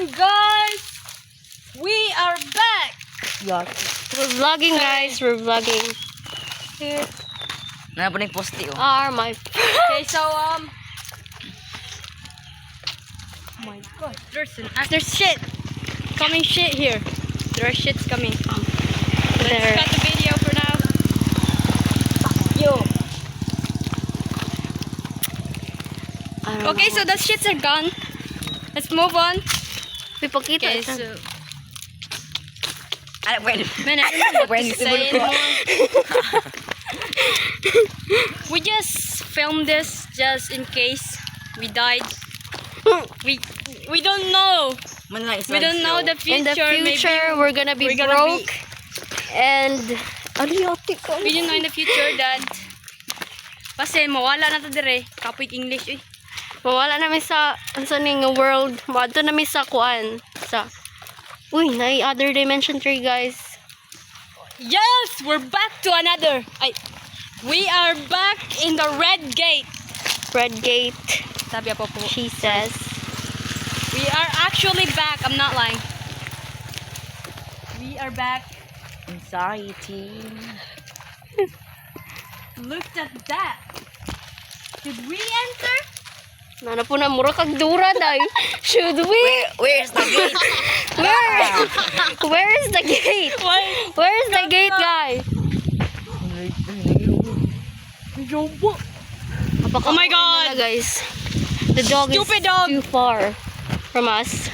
And guys, we are back. Yes. We're vlogging, guys. We're vlogging. Here Nana pa ning poste oh. Are my Okay, so oh my god, there's shit coming shit here. There are shits coming. Let's there. cut the video for now. Yo. I don't Okay, know. so the shits are gone. Let's move on. Pipakita. Okay, ito. so Wait. man, I don't know what When to you say siguro ko. anymore. We just filmed this just in case we died. We don't know. Man lang We don't know the future. In the future, maybe we're gonna be we're gonna broke. And idiotic. we don't know in the future that kasi mawala na to dire. Kapit English eh. Mawala namin sa ning world. Maadto namin sa kuan. Sa uy, na other dimension 3, guys. Yes, we're back to another. We are back in the red gate. Red gate, Sabi po po. she says. We are actually back. I'm not lying. We are back. Anxiety. Look at that. Did we enter? Nana po na mura kag dura day. Should we? Where's the gate? Where is the gate? Where is the gate, guys? Oh my God. Guys. The dog Stupid is dog. too far from us.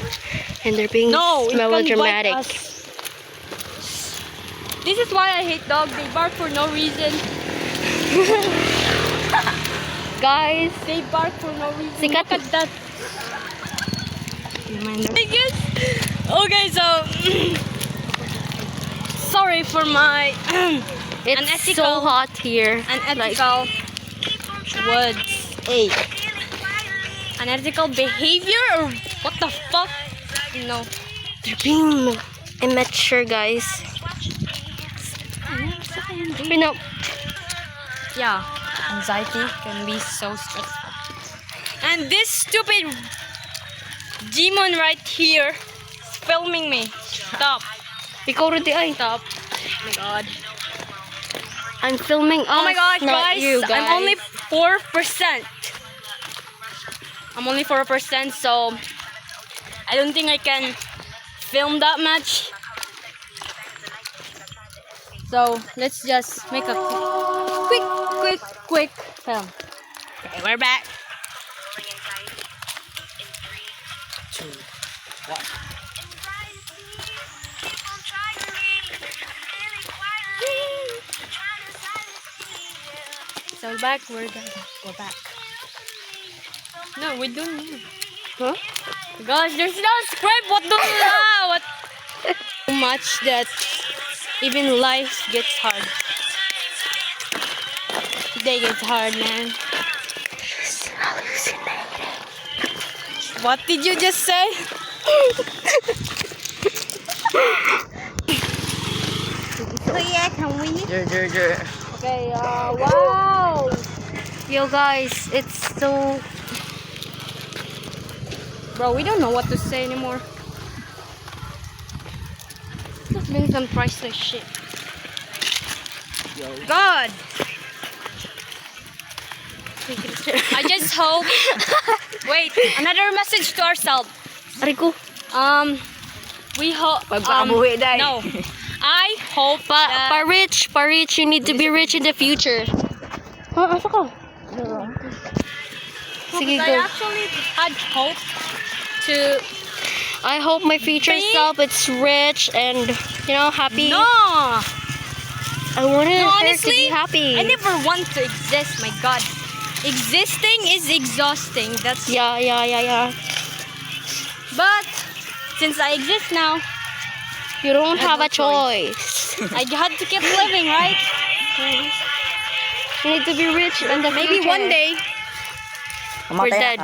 And they're being No, it can melodramatic. bite us. This is why I hate dogs. They bark for no reason. Guys, They bark for no reason. Sikat. Look at that. I guess. Okay, so sorry for my it's Unethical. so hot here. unethical words. Hey, Unethical behavior or what the fuck? No. they're being immature, guys. You know, Yeah, anxiety can be so stressful. And this stupid demon right here is filming me. Stop. ikaw rin di ay. Stop. Oh my god. I'm filming us, Oh my god, not guys. you, guys. I'm only 4%. I'm only 4%, so I don't think I can film that much. So let's just make a quick film. Okay, we're back. 2, 1. So back, we're back. No, we don't need. Huh? Gosh, there's no script. What the hell? What? So much that even life gets hard. Today gets hard, man. She's hallucinating. What did you just say? Jer. Okay, wow. Yo, guys, it's so... Bro, we don't know what to say anymore. Let's bring some priceless shit. God! I just hope... Wait, another message to ourselves. Arigo, We hope... Magpakabuhi, day. No. I hope that... pa-rich, you need to be rich in the future. Ha, asa ka? Sige, I go. actually had hope to... I hope my future Me? self is rich and, you know, happy. No! I want her to Honestly, be happy. I never want to exist, my God. Existing is exhausting. That's... Yeah. But, since I exist now, You don't I have have a no choice. I had to keep living, right? You need to be rich in the Maybe future. one day, We're dead.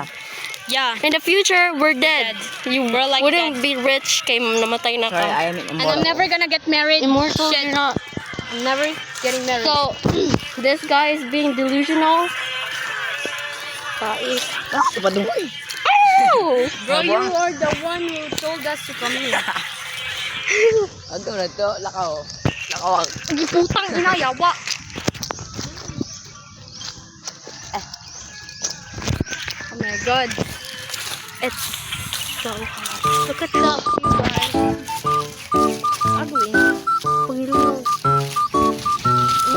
yeah. In the future, we're dead. You We're like wouldn't dead. be rich kay namatay na Sorry, ka. I am And I'm never gonna get married. Immortal, Shit. you're not. I'm never getting married. So, this guy is being delusional. Guys. Ipadumoy. Bro, you are the one who told us to come here. Ano na to? Lakaw. Lakawang. Putang ina, yawa. Oh my god. It's so hot. Look at that view, guys. Ugly. Panginoon.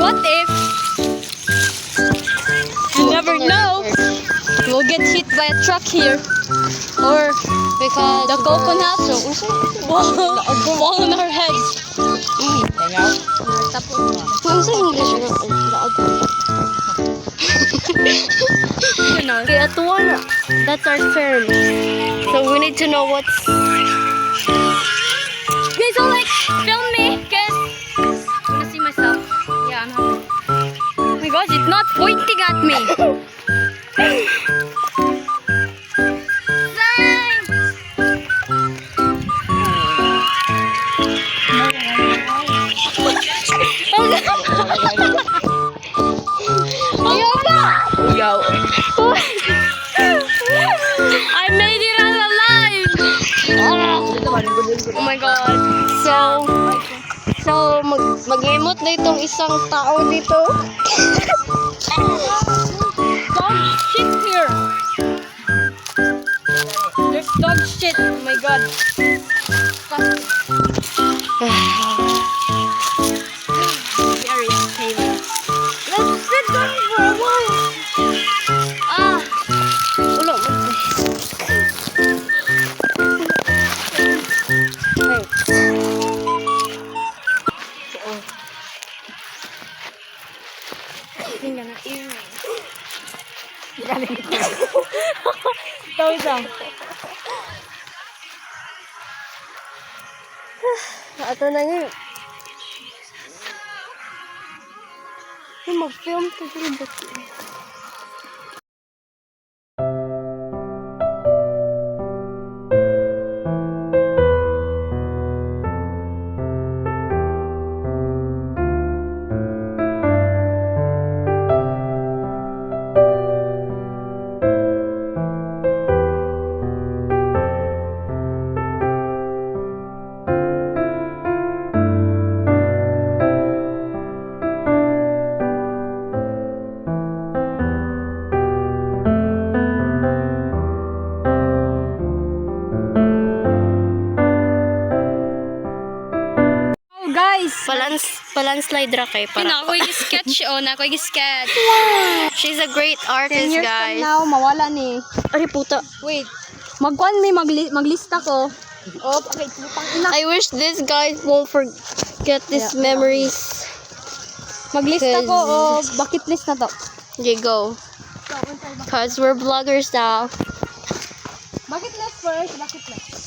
What if you never know? We'll get hit by a truck here. Or Because the coconut fall on our heads. Tanyaw. Ano sa English? You know. Okay, at one, that's our term. So we need to know what's... Guys, so like, film me, cause I wanna see myself. Yeah, I'm happy. Oh my gosh, it's not pointing at me. Uyaw. I made it out alive. Oh my god. So mag-emot na itong isang tao dito. Dog shit here. There's dog shit. Oh my god. Very famous. Let's sit down for a while. Ah, Ulo mo. tingnan na earring. Tawid lang. Ato na nga. Mag-film to dito. Guys, Palanslide ra kay para. ako sketch oh, na ako sketch. She's a great artist, guys. now, mawala ni. Ari puta. Wait. Magkuan may maglista ko. Oh, okay, pang ina. I wish these guys won't forget these memories. Maglista ko oh, bucket list na to. Okay, go. Cause we're vloggers now. Bucket list first, bucket list.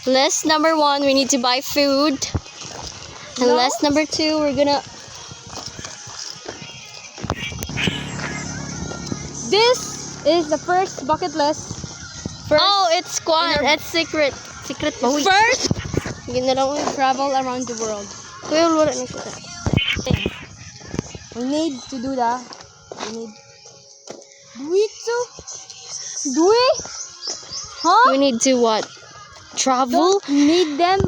List number 1, we need to buy food. And No. list number 2, we're gonna... This is the first bucket list. First, Oh, it's squad. It's secret. Secret pa. Uy. first Sige na lang. Uy. travel around the world. Kuya, wala na kita. We need to do that. We need do it to do it? Huh? We need to what? Travel? Don't need them.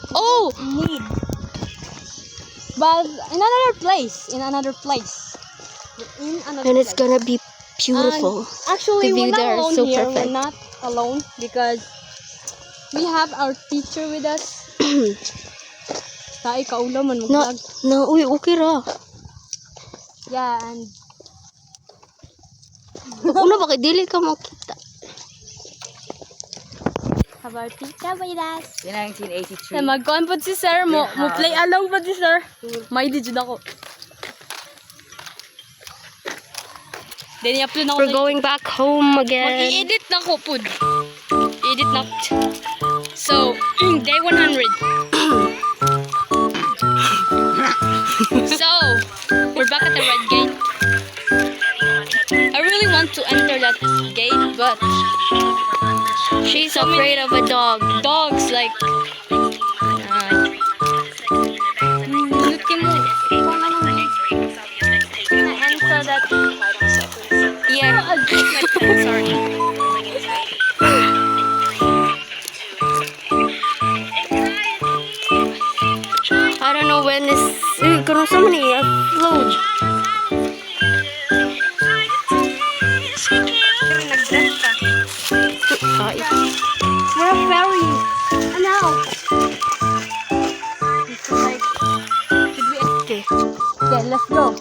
Oh! Need. But in another place. In another place. In another And it's place. gonna be beautiful. And actually, The we're view not there is alone so here. perfect. We're not alone because we have our teacher with us. Tayo kaulo man Na, mag-vlog. uy, okay ra. Yeah, and Una ba kay dili ka makita? have our teacher with us. In 1983. Na mag-con po si sir mo. Mo play along po si sir. May di dyan ako. Then i-upload na ako. We're going back home again. Mag-i-edit na ko po. Edit na. So, day 100. So, we're back at the red gate. I really want to enter that gate, but She's afraid of a dog. dogs like luti mo enter that Yeah. sorry karon sa man i-upload. Nag-dress ka. Ay, We're a ferry. Ano? It's like, okay. okay, let's go.